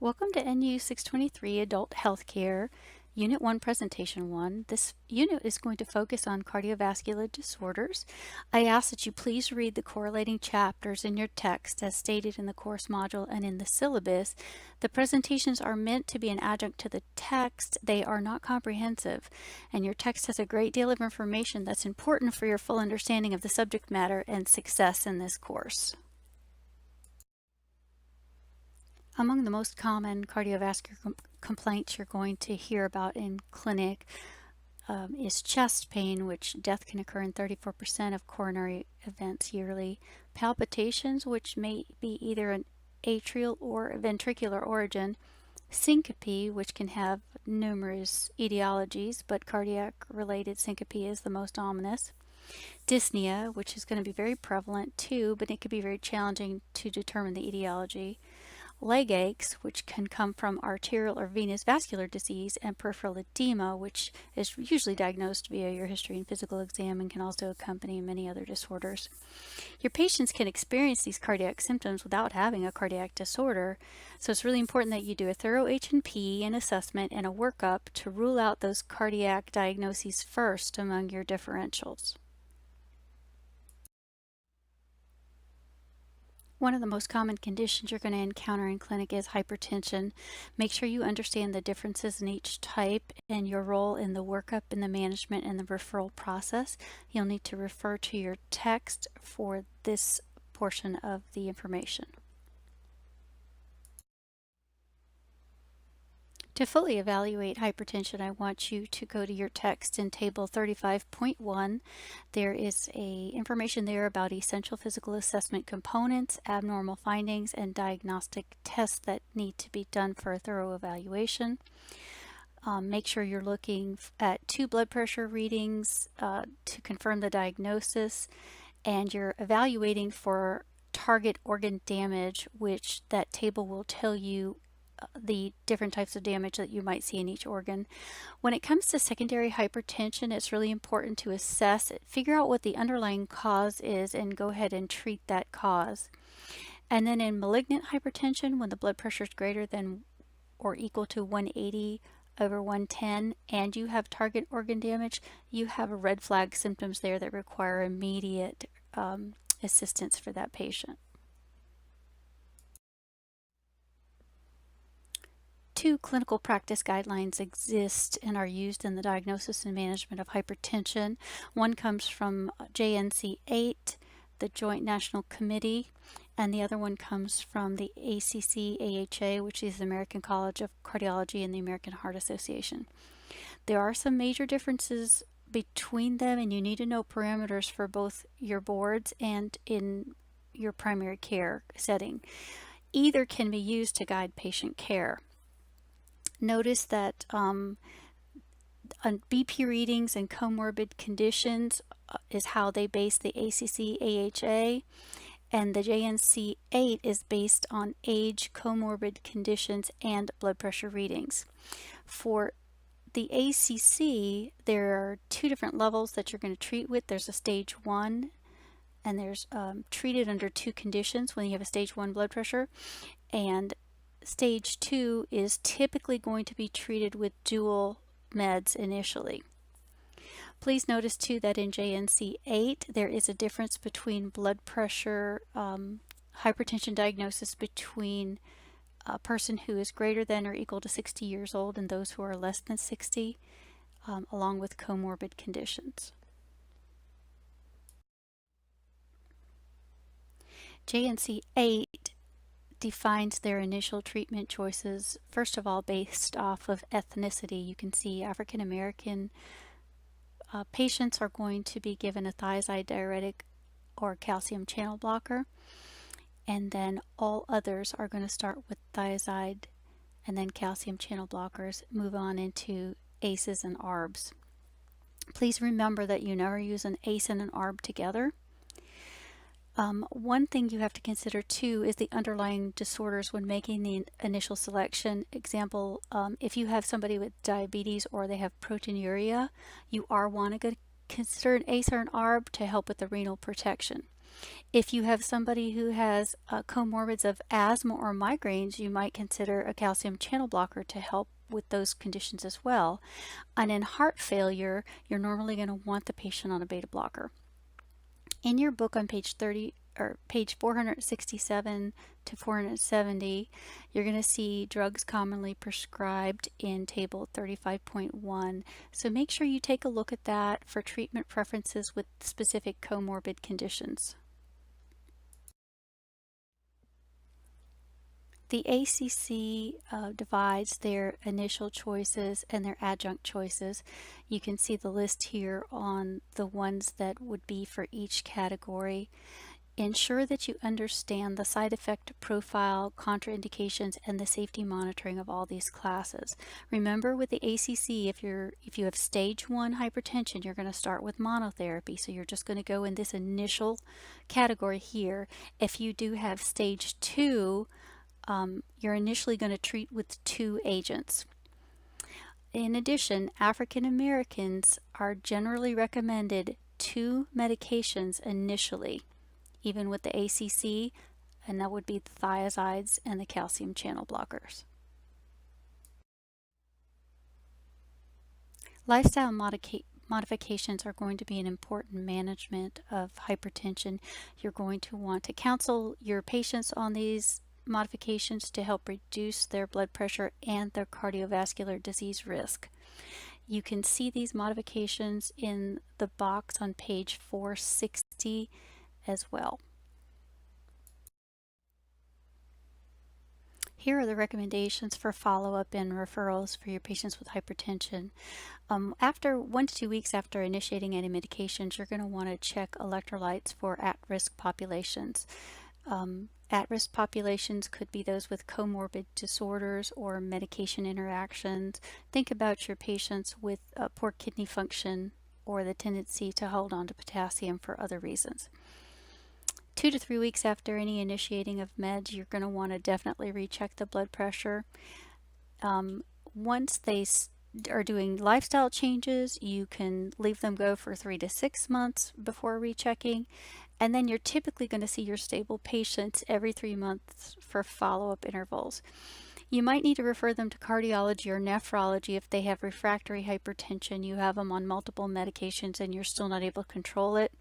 Welcome to NU 623 Adult Healthcare, Unit 1, Presentation 1. This unit is going to focus on cardiovascular disorders. I ask that you please read the correlating chapters in your text as stated in the course module and in the syllabus. The presentations are meant to be an adjunct to the text. They are not comprehensive, and your text has a great deal of information that's important for your full understanding of the subject matter and success in this course. Among the most common cardiovascular complaints you're going to hear about in clinic is chest pain, which death can occur in 34% of coronary events yearly, palpitations, which may be either an atrial or ventricular origin, syncope, which can have numerous etiologies, but cardiac-related syncope is the most ominous, dyspnea, which is going to be very prevalent too, but it can be very challenging to determine the etiology, leg aches, which can come from arterial or venous vascular disease, and peripheral edema, which is usually diagnosed via your history and physical exam and can also accompany many other disorders. Your patients can experience these cardiac symptoms without having a cardiac disorder, so it's really important that you do a thorough H&P and assessment and a workup to rule out those cardiac diagnoses first among your differentials. One of the most common conditions you're going to encounter in clinic is hypertension. Make sure you understand the differences in each type and your role in the workup, in the management, and the referral process. You'll need to refer to your text for this portion of the information. To fully evaluate hypertension, I want you to go to your text in table 35.1. There is information there about essential physical assessment components, abnormal findings, and diagnostic tests that need to be done for a thorough evaluation. Make sure you're looking at 2 blood pressure readings to confirm the diagnosis, and you're evaluating for target organ damage, which that table will tell you the different types of damage that you might see in each organ. When it comes to secondary hypertension, it's really important to assess it, figure out what the underlying cause is, and go ahead and treat that cause. And then in malignant hypertension, when the blood pressure is greater than or equal to 180/110 and you have target organ damage, you have a red flag symptoms there that require immediate assistance for that patient. 2 clinical practice guidelines exist and are used in the diagnosis and management of hypertension. One comes from JNC 8, the Joint National Committee, and the other one comes from the ACC-AHA, which is the American College of Cardiology and the American Heart Association. There are some major differences between them, and you need to know parameters for both your boards and in your primary care setting. Either can be used to guide patient care. Notice that on BP readings and comorbid conditions is how they base the ACC-AHA, and the JNC-8 is based on age, comorbid conditions, and blood pressure readings. For the ACC, there are 2 different levels that you're going to treat with. There's a stage 1, and there's treated under 2 conditions when you have a stage 1 blood pressure, and stage 2 is typically going to be treated with dual meds initially. Please notice too that in JNC 8 there is a difference between blood pressure hypertension diagnosis between a person who is greater than or equal to 60 years old and those who are less than 60, along with comorbid conditions. JNC 8 defines their initial treatment choices, first of all, based off of ethnicity. You can see African American patients are going to be given a thiazide diuretic or calcium channel blocker, and then all others are going to start with thiazide and then calcium channel blockers, move on into ACEs and ARBs. Please remember that you never use an ACE and an ARB together. One thing you have to consider too is the underlying disorders when making the initial selection. Example, if you have somebody with diabetes or they have proteinuria, you are want to consider an ACE or an ARB to help with the renal protection. If you have somebody who has comorbids of asthma or migraines, you might consider a calcium channel blocker to help with those conditions as well. And in heart failure, you're normally going to want the patient on a beta blocker. In your book on page 30 or page 467 to 470, you're going to see drugs commonly prescribed in table 35.1. So make sure you take a look at that for treatment preferences with specific comorbid conditions. The ACC divides their initial choices and their adjunct choices. You can see the list here on the ones that would be for each category. Ensure that you understand the side effect profile, contraindications, and the safety monitoring of all these classes. Remember, with the ACC, if you have stage 1 hypertension, you're going to start with monotherapy. So you're just going to go in this initial category here. If you do have stage 2, you're initially going to treat with 2 agents. In addition, African Americans are generally recommended 2 medications initially, even with the ACC, and that would be the thiazides and the calcium channel blockers. Lifestyle modifications are going to be an important management of hypertension. You're going to want to counsel your patients on these modifications to help reduce their blood pressure and their cardiovascular disease risk. You can see these modifications in the box on page 460 as well. Here are the recommendations for follow-up and referrals for your patients with hypertension. After 1 to 2 weeks after initiating any medications, you're going to want to check electrolytes for at-risk populations. At-risk populations could be those with comorbid disorders or medication interactions. Think about your patients with poor kidney function or the tendency to hold on to potassium for other reasons. 2 to 3 weeks after any initiating of meds, you're going to want to definitely recheck the blood pressure. Once they are doing lifestyle changes, you can leave them go for 3 to 6 months before rechecking. And then you're typically going to see your stable patients every 3 months for follow-up intervals. You might need to refer them to cardiology or nephrology if they have refractory hypertension. You have them on multiple medications and you're still not able to control it.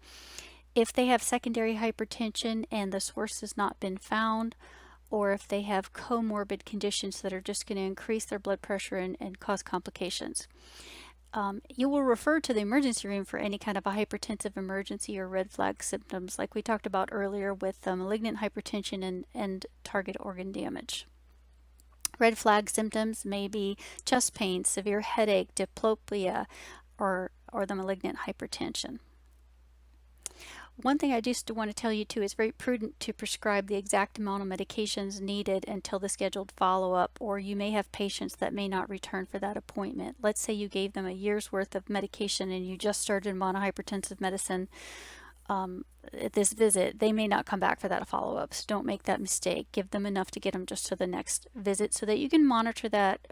If they have secondary hypertension and the source has not been found, or if they have comorbid conditions that are just going to increase their blood pressure and cause complications. You will refer to the emergency room for any kind of a hypertensive emergency or red flag symptoms like we talked about earlier with malignant hypertension and target organ damage. Red flag symptoms may be chest pain, severe headache, diplopia, or the malignant hypertension. One thing I just want to tell you too, it's very prudent to prescribe the exact amount of medications needed until the scheduled follow-up, or you may have patients that may not return for that appointment. Let's say you gave them a year's worth of medication and you just started monohypertensive medicine at this visit. They may not come back for that follow-up, so don't make that mistake. Give them enough to get them just to the next visit so that you can monitor that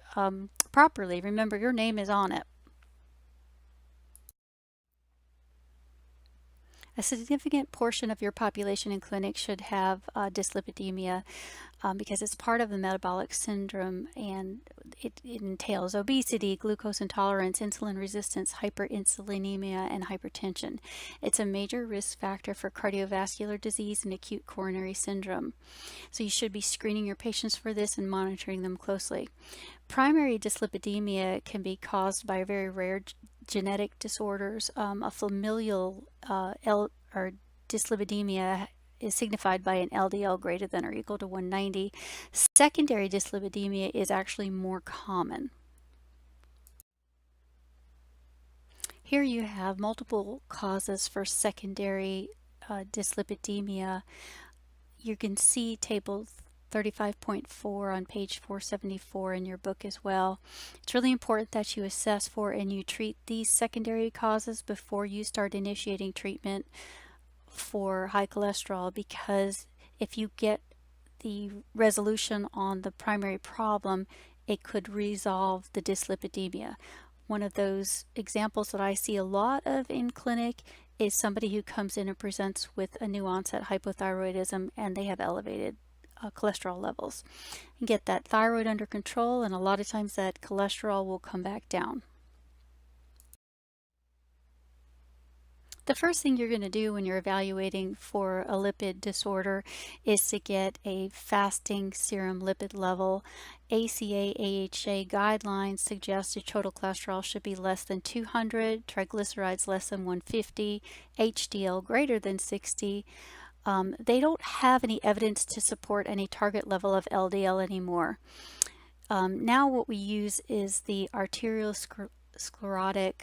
properly. Remember, your name is on it. A significant portion of your population in clinic should have dyslipidemia because it's part of the metabolic syndrome, and it entails obesity, glucose intolerance, insulin resistance, hyperinsulinemia, and hypertension. It's a major risk factor for cardiovascular disease and acute coronary syndrome. So you should be screening your patients for this and monitoring them closely. Primary dyslipidemia can be caused by very rare genetic disorders. A familial or dyslipidemia is signified by an LDL greater than or equal to 190. Secondary dyslipidemia is actually more common. Here you have multiple causes for secondary dyslipidemia. You can see table 35.4 on page 474 in your book as well. It's really important that you assess for and you treat these secondary causes before you start initiating treatment for high cholesterol, because if you get the resolution on the primary problem, it could resolve the dyslipidemia. One of those examples that I see a lot of in clinic is somebody who comes in and presents with a new onset hypothyroidism and they have elevated cholesterol levels. And get that thyroid under control, and a lot of times that cholesterol will come back down. The first thing you're going to do when you're evaluating for a lipid disorder is to get a fasting serum lipid level. ACA/AHA guidelines suggest your total cholesterol should be less than 200, triglycerides less than 150, HDL greater than 60. They don't have any evidence to support any target level of LDL anymore. Now what we use is the arteriosclerotic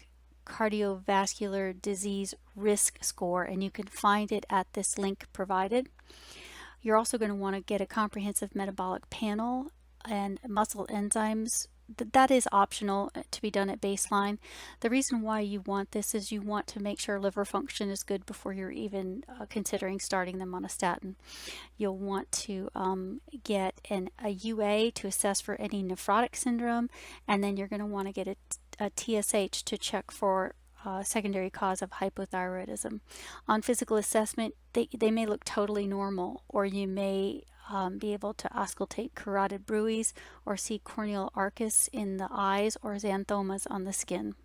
cardiovascular disease risk score, and you can find it at this link provided. You're also going to want to get a comprehensive metabolic panel and muscle enzymes. That is optional to be done at baseline. The reason why you want this is you want to make sure liver function is good before you're even considering starting them on a statin. You'll want to get a UA to assess for any nephrotic syndrome, and then you're going to want to get a TSH to check for secondary cause of hypothyroidism. On physical assessment, they may look totally normal, or you may be able to auscultate carotid bruits or see corneal arcus in the eyes or xanthomas on the skin.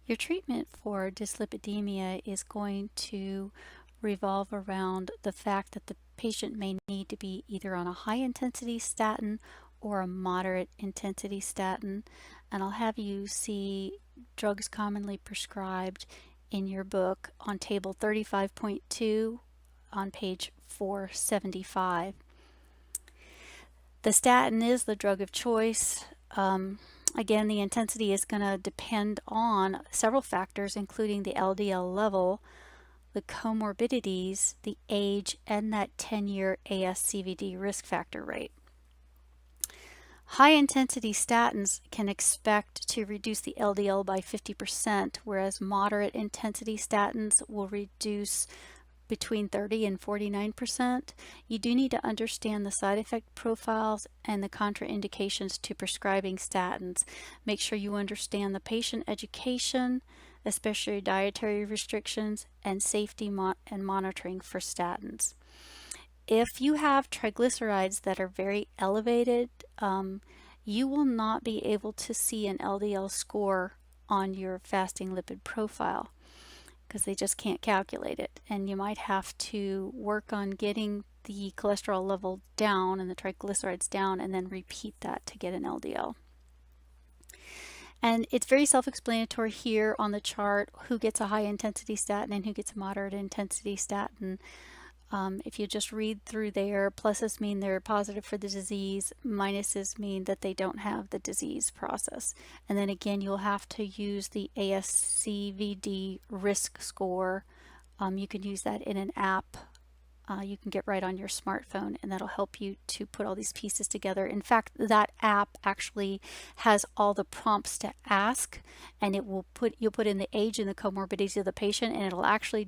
Your treatment for dyslipidemia is going to revolve around the fact that the patient may need to be either on a high intensity statin or a moderate intensity statin, and I'll have you see drugs commonly prescribed in your book on table 35.2 on page 475. The statin is the drug of choice. Again, the intensity is going to depend on several factors, including the LDL level, the comorbidities, the age, and that 10-year ASCVD risk factor rate. High-intensity statins can expect to reduce the LDL by 50%, whereas moderate intensity statins will reduce between 30 and 49%. You do need to understand the side effect profiles and the contraindications to prescribing statins. Make sure you understand the patient education, especially dietary restrictions and safety and monitoring for statins. If you have triglycerides that are very elevated, you will not be able to see an LDL score on your fasting lipid profile because they just can't calculate it. And you might have to work on getting the cholesterol level down and the triglycerides down and then repeat that to get an LDL. And it's very self-explanatory here on the chart who gets a high intensity statin and who gets a moderate intensity statin. If you just read through there, pluses mean they're positive for the disease, minuses mean that they don't have the disease process. And then again, you'll have to use the ASCVD risk score. You can use that in an app. You can get right on your smartphone, and that'll help you to put all these pieces together. In fact, that app actually has all the prompts to ask, and you'll put in the age and the comorbidities of the patient, and it'll actually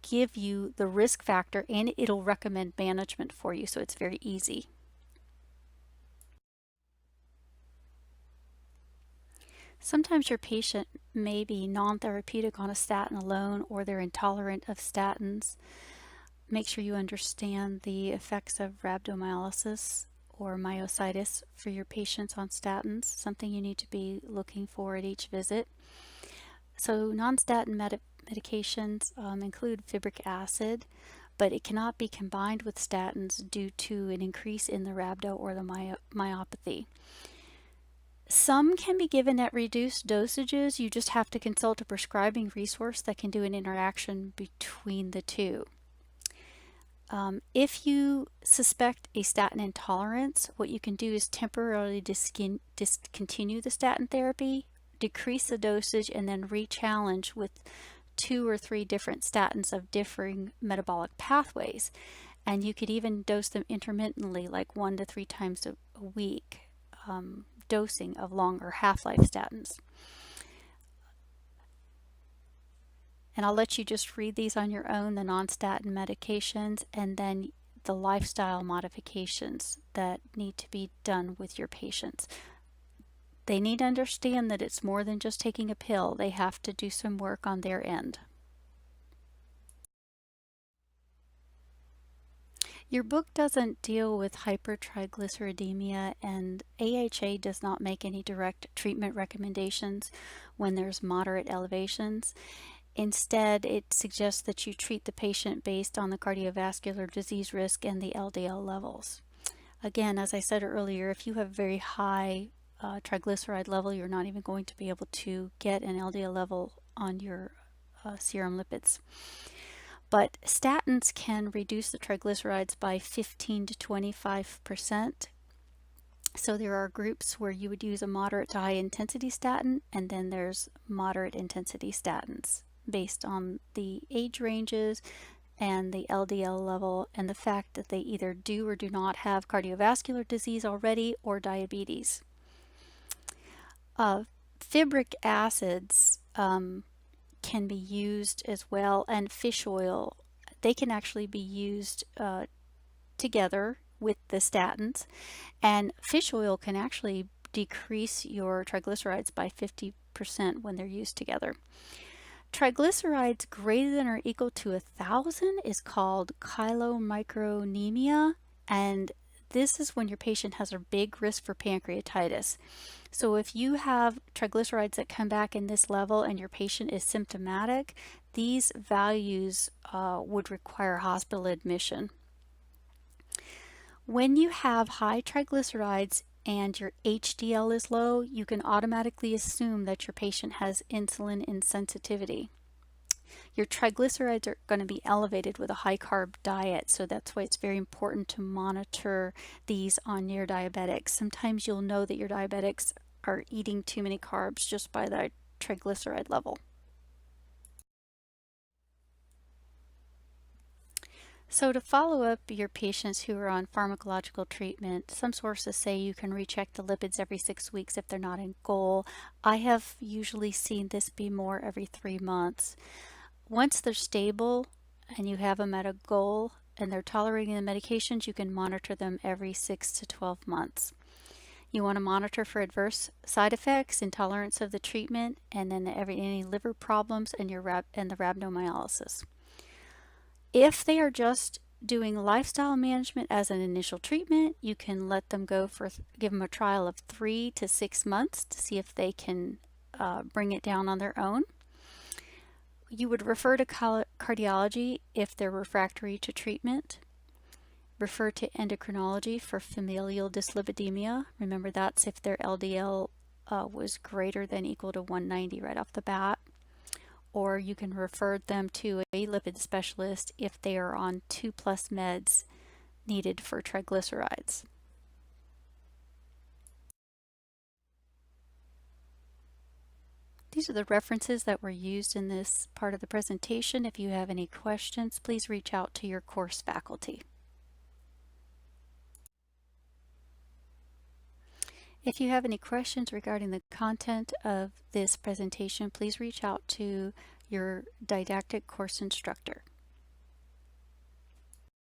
give you the risk factor, and it'll recommend management for you, so it's very easy. Sometimes your patient may be non-therapeutic on a statin alone, or they're intolerant of statins. Make sure you understand the effects of rhabdomyolysis or myositis for your patients on statins, something you need to be looking for at each visit. So non-statin medications include fibric acid, but it cannot be combined with statins due to an increase in the rhabdo or the myopathy. Some can be given at reduced dosages. You just have to consult a prescribing resource that can do an interaction between the two. If you suspect a statin intolerance, what you can do is temporarily discontinue the statin therapy, decrease the dosage, and then re-challenge with 2 or 3 different statins of differing metabolic pathways. And you could even dose them intermittently, like 1 to 3 times a week, dosing of longer half-life statins. And I'll let you just read these on your own, the non-statin medications, and then the lifestyle modifications that need to be done with your patients. They need to understand that it's more than just taking a pill. They have to do some work on their end. Your book doesn't deal with hypertriglyceridemia, and AHA does not make any direct treatment recommendations when there's moderate elevations. Instead, it suggests that you treat the patient based on the cardiovascular disease risk and the LDL levels. Again, as I said earlier, if you have very high triglyceride level, you're not even going to be able to get an LDL level on your serum lipids. But statins can reduce the triglycerides by 15 to 25%. So there are groups where you would use a moderate to high intensity statin, and then there's moderate intensity statins based on the age ranges and the LDL level and the fact that they either do or do not have cardiovascular disease already or diabetes. Fibric acids can be used as well, and fish oil. They can actually be used together with the statins, and fish oil can actually decrease your triglycerides by 50% when they're used together. Triglycerides greater than or equal to 1,000 is called chylomicronemia, and this is when your patient has a big risk for pancreatitis. So if you have triglycerides that come back in this level and your patient is symptomatic, these values would require hospital admission. When you have high triglycerides and your HDL is low, you can automatically assume that your patient has insulin insensitivity. Your triglycerides are going to be elevated with a high carb diet, so that's why it's very important to monitor these on your diabetics. Sometimes you'll know that your diabetics are eating too many carbs just by the triglyceride level. So to follow up your patients who are on pharmacological treatment, some sources say you can recheck the lipids every 6 weeks if they're not in goal. I have usually seen this be more every 3 months. Once they're stable and you have them at a goal and they're tolerating the medications, you can monitor them every 6 to 12 months. You want to monitor for adverse side effects, intolerance of the treatment, and then any liver problems and the rhabdomyolysis. If they are just doing lifestyle management as an initial treatment, you can let them go give them a trial of 3 to 6 months to see if they can bring it down on their own. You would refer to cardiology if they're refractory to treatment. Refer to endocrinology for familial dyslipidemia. Remember, that's if their LDL was greater than equal to 190 right off the bat. Or you can refer them to a lipid specialist if they are on 2+ meds needed for triglycerides. These are the references that were used in this part of the presentation. If you have any questions, please reach out to your course faculty. If you have any questions regarding the content of this presentation, please reach out to your didactic course instructor.